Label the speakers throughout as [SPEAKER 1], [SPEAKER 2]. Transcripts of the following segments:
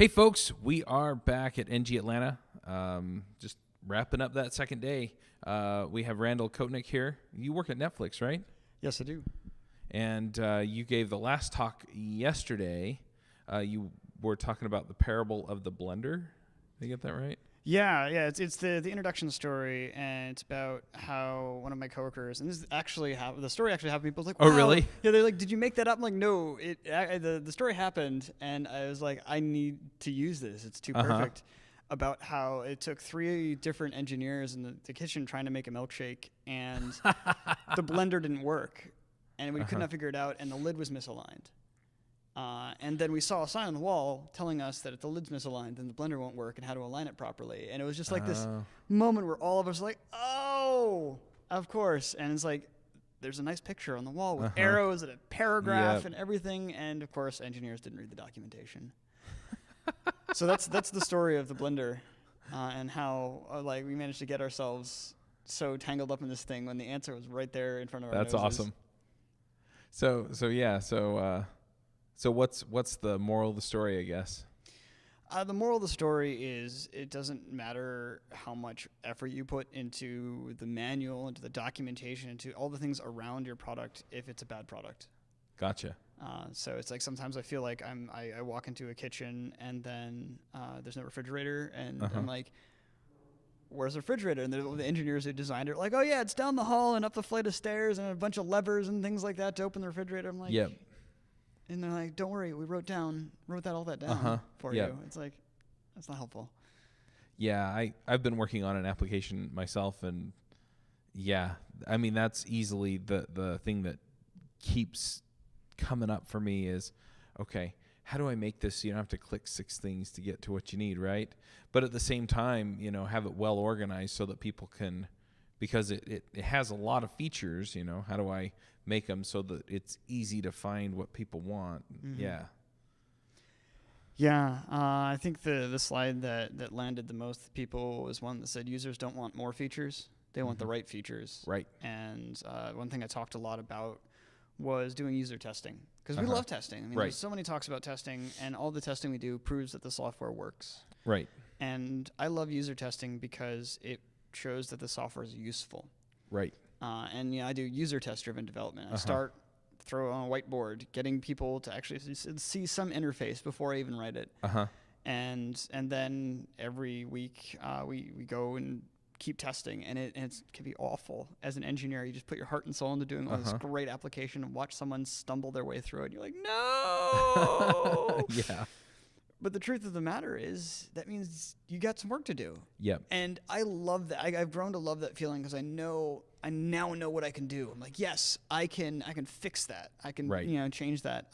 [SPEAKER 1] Hey, folks, we are back at NG Atlanta. Just wrapping up that second day. We have Randall Koutnik here. You work at Netflix, right?
[SPEAKER 2] Yes, I do.
[SPEAKER 1] And you gave the last talk yesterday. You were talking about the parable of the blender. Did I get that right?
[SPEAKER 2] Yeah. It's the introduction story, and it's about how one of my coworkers, and this is actually how the story actually happened. People like,
[SPEAKER 1] Oh,
[SPEAKER 2] wow.
[SPEAKER 1] really?
[SPEAKER 2] Yeah, they're like, did you make that up? I'm like, no. The story happened, and I was like, I need to use this. It's too perfect. About how it took 3 different engineers in the kitchen trying to make a milkshake, and the blender didn't work, and we could not figure it out, and the lid was misaligned. And then we saw a sign on the wall telling us that if the lid's misaligned, then the blender won't work and how to align it properly. And it was just like this moment where all of us were like, oh, of course. And it's like, there's a nice picture on the wall with arrows and a paragraph and everything. And of course, engineers didn't read the documentation. So that's the story of the blender, and how like we managed to get ourselves so tangled up in this thing when the answer was right there in front of our noses.
[SPEAKER 1] That's awesome. So what's the moral of the story, I guess?
[SPEAKER 2] The moral of the story is it doesn't matter how much effort you put into the manual, into the documentation, into all the things around your product if it's a bad product.
[SPEAKER 1] Gotcha.
[SPEAKER 2] So it's like sometimes I feel like I walk into a kitchen and then there's no refrigerator, and I'm like, where's the refrigerator? And the engineers who designed it are like, oh yeah, it's down the hall and up the flight of stairs and a bunch of levers and things like that to open the refrigerator. I'm like,
[SPEAKER 1] yep.
[SPEAKER 2] And they're like, don't worry, we wrote all that down for you. It's like, that's not helpful.
[SPEAKER 1] Yeah, I've been working on an application myself, and yeah, I mean, that's easily the thing that keeps coming up for me is, okay, how do I make this so you don't have to click 6 things to get to what you need, right? But at the same time, have it well organized so that people can, because it has a lot of features, how do I make them so that it's easy to find what people want? Yeah.
[SPEAKER 2] Yeah, I think the slide that landed the most with people was one that said users don't want more features, they want the right features.
[SPEAKER 1] Right.
[SPEAKER 2] And one thing I talked a lot about was doing user testing, because we love testing. I mean, there's so many talks about testing, and all the testing we do proves that the software works.
[SPEAKER 1] Right.
[SPEAKER 2] And I love user testing because it shows that the software is useful. Right. And I do user test-driven development. I throw on a whiteboard, getting people to actually see some interface before I even write it. And then every week we go and keep testing, and it can be awful. As an engineer, you just put your heart and soul into doing all this great application and watch someone stumble their way through it. And you're like, no!
[SPEAKER 1] Yeah.
[SPEAKER 2] But the truth of the matter is that means you got some work to do.
[SPEAKER 1] Yep.
[SPEAKER 2] And I love that. I've grown to love that feeling because I now know what I can do. I'm like, yes, I can fix that. I can change that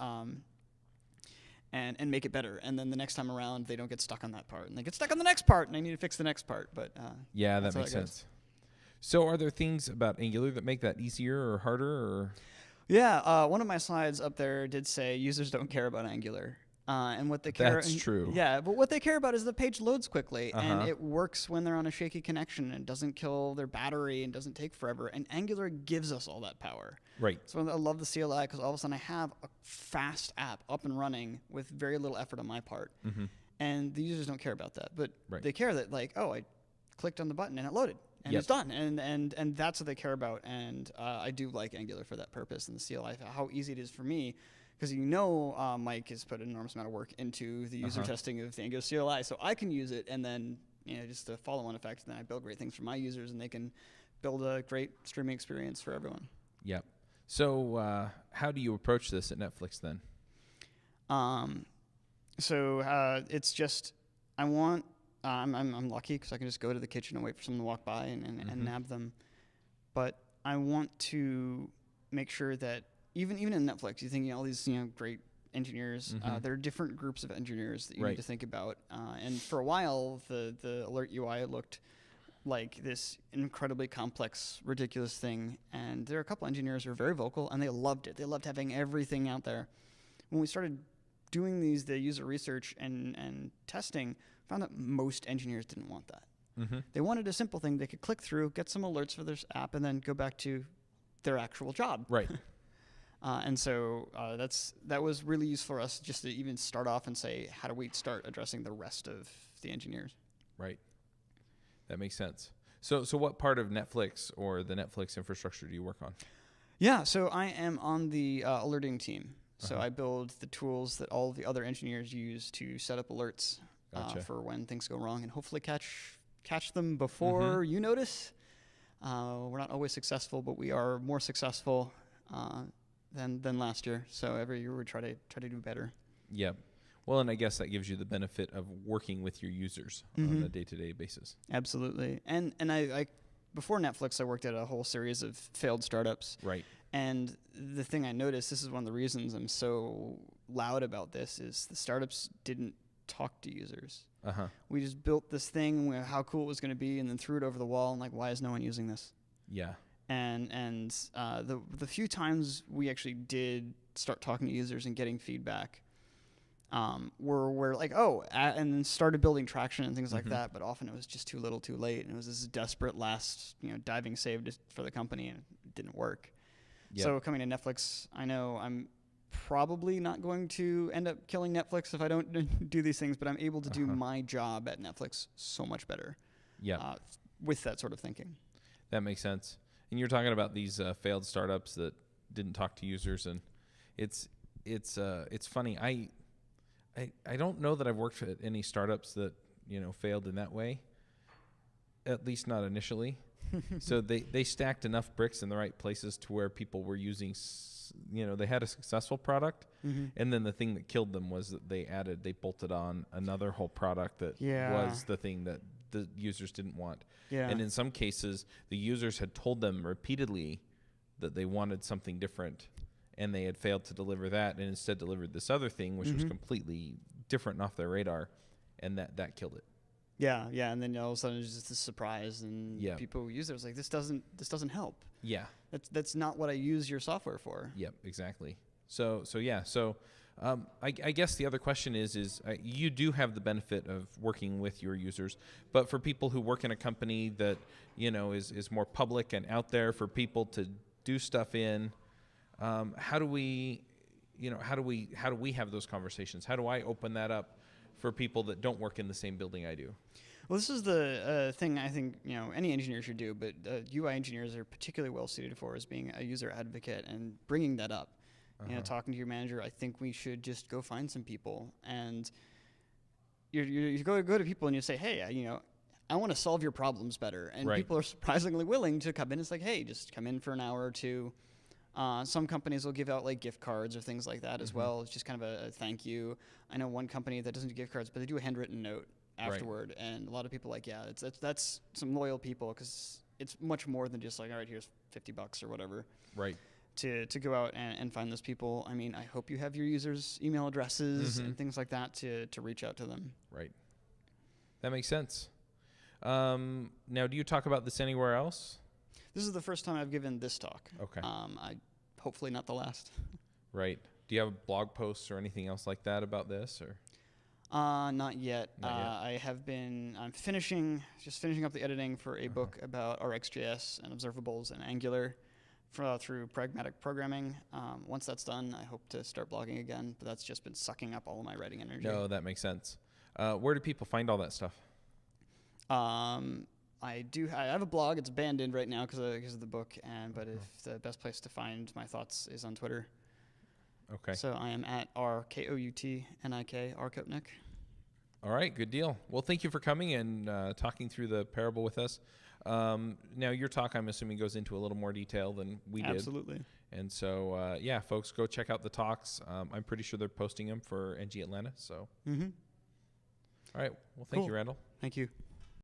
[SPEAKER 2] and make it better. And then the next time around, they don't get stuck on that part, and they get stuck on the next part, and I need to fix the next part. But
[SPEAKER 1] yeah, that makes sense. So are there things about Angular that make that easier or harder? Or?
[SPEAKER 2] Yeah, one of my slides up there did say users don't care about Angular. And what they care
[SPEAKER 1] That's true.
[SPEAKER 2] Yeah, but what they care about is the page loads quickly, and it works when they're on a shaky connection, and doesn't kill their battery and doesn't take forever. And Angular gives us all that power. Right. So I love the CLI because all of a sudden I have a fast app up and running with very little effort on my part. And the users don't care about that, but they care that I clicked on the button and it loaded. And it's done, and that's what they care about. And I do like Angular for that purpose, and the CLI, how easy it is for me. Because Mike has put an enormous amount of work into the user testing of the Angular CLI, so I can use it, and then just a follow-on effect. And then I build great things for my users, and they can build a great streaming experience for everyone. Yep.
[SPEAKER 1] So how do you approach this at Netflix then?
[SPEAKER 2] It's just I'm lucky because I can just go to the kitchen and wait for someone to walk by and nab them, but I want to make sure that. Even in Netflix, you think all these great engineers. There are different groups of engineers that you need to think about. And for a while, the Alert UI looked like this incredibly complex, ridiculous thing. And there are a couple engineers who are very vocal, and they loved it. They loved having everything out there. When we started doing the user research and testing, found that most engineers didn't want that. They wanted a simple thing they could click through, get some alerts for their app, and then go back to their actual job. Right. And so that was really useful for us just to even start off and say, how do we start addressing the rest of the engineers?
[SPEAKER 1] Right. That makes sense. So what part of Netflix or the Netflix infrastructure do you work on?
[SPEAKER 2] Yeah, so I am on the alerting team. So I build the tools that all of the other engineers use to set up alerts for when things go wrong, and hopefully catch them before you notice. We're not always successful, but we are more successful than last year. So every year we try to do better.
[SPEAKER 1] Yep. Well, and I guess that gives you the benefit of working with your users on a day-to-day basis.
[SPEAKER 2] Absolutely. And I before Netflix, I worked at a whole series of failed startups.
[SPEAKER 1] Right.
[SPEAKER 2] And the thing I noticed, this is one of the reasons I'm so loud about this, is the startups didn't talk to users. We just built this thing, how cool it was going to be, and then threw it over the wall, and like, why is no one using this?
[SPEAKER 1] Yeah.
[SPEAKER 2] And the few times we actually did start talking to users and getting feedback, were like, and then started building traction and things like that. But often it was just too little, too late, and it was this desperate last, diving save for the company, and it didn't work. Yep. So coming to Netflix, I know I'm probably not going to end up killing Netflix if I don't do these things, but I'm able to do my job at Netflix so much better.
[SPEAKER 1] Yeah.
[SPEAKER 2] With that sort of thinking.
[SPEAKER 1] That makes sense. And you're talking about these failed startups that didn't talk to users, and it's funny. I don't know that I've worked at any startups that failed in that way. At least not initially. So they stacked enough bricks in the right places to where people were using. They had a successful product, and then the thing that killed them was that they bolted on another whole product that was the thing that the users didn't want. Yeah. And in some cases, the users had told them repeatedly that they wanted something different, and they had failed to deliver that, and instead delivered this other thing, which was completely different and off their radar, and that killed it.
[SPEAKER 2] Yeah, and then all of a sudden it's just a surprise, and people who use it was like, this doesn't help. Yeah, that's not what I use your software for.
[SPEAKER 1] Yep, exactly. So I guess the other question is you do have the benefit of working with your users, but for people who work in a company that is more public and out there for people to do stuff in, how do we have those conversations? How do I open that up for people that don't work in the same building I do?
[SPEAKER 2] Well, this is the thing I think any engineer should do, but UI engineers are particularly well suited for, is being a user advocate and bringing that up. Talking to your manager, I think we should just go find some people, and you go to people and you say, hey, I want to solve your problems better, and people are surprisingly willing to come in. It's like, hey, just come in for an hour or two. Some companies will give out like gift cards or things like that as well. It's just kind of a thank you. I know one company that doesn't do gift cards, but they do a handwritten note afterward, and a lot of people are like, that's some loyal people, because it's much more than just like, all right, here's $50 or whatever. Right. To go out and find those people. I mean, I hope you have your users' email addresses and things like that to reach out to them. Right.
[SPEAKER 1] That makes sense. Now, do you talk about this anywhere else?
[SPEAKER 2] This is the first time I've given this talk. Okay. Hopefully not the last.
[SPEAKER 1] Right. Do you have blog posts or anything else like that about this, or?
[SPEAKER 2] Not yet. I'm finishing up the editing for a book about RxJS and observables and Angular through pragmatic programming. Once that's done, I hope to start blogging again, but that's just been sucking up all of my writing energy.
[SPEAKER 1] No, that makes sense. Where do people find all that stuff?
[SPEAKER 2] I have a blog. It's abandoned right now because of the book, but if the best place to find my thoughts is on Twitter. Okay. So I am at RKOUTNIK, Koutnik.
[SPEAKER 1] All right, good deal. Well, thank you for coming and talking through the parable with us. Now, your talk, I'm assuming, goes into a little more detail than we did.
[SPEAKER 2] Absolutely.
[SPEAKER 1] And so, folks, go check out the talks. I'm pretty sure they're posting them for NG Atlanta. So. All right. Well, thank you, Randall.
[SPEAKER 2] Thank you.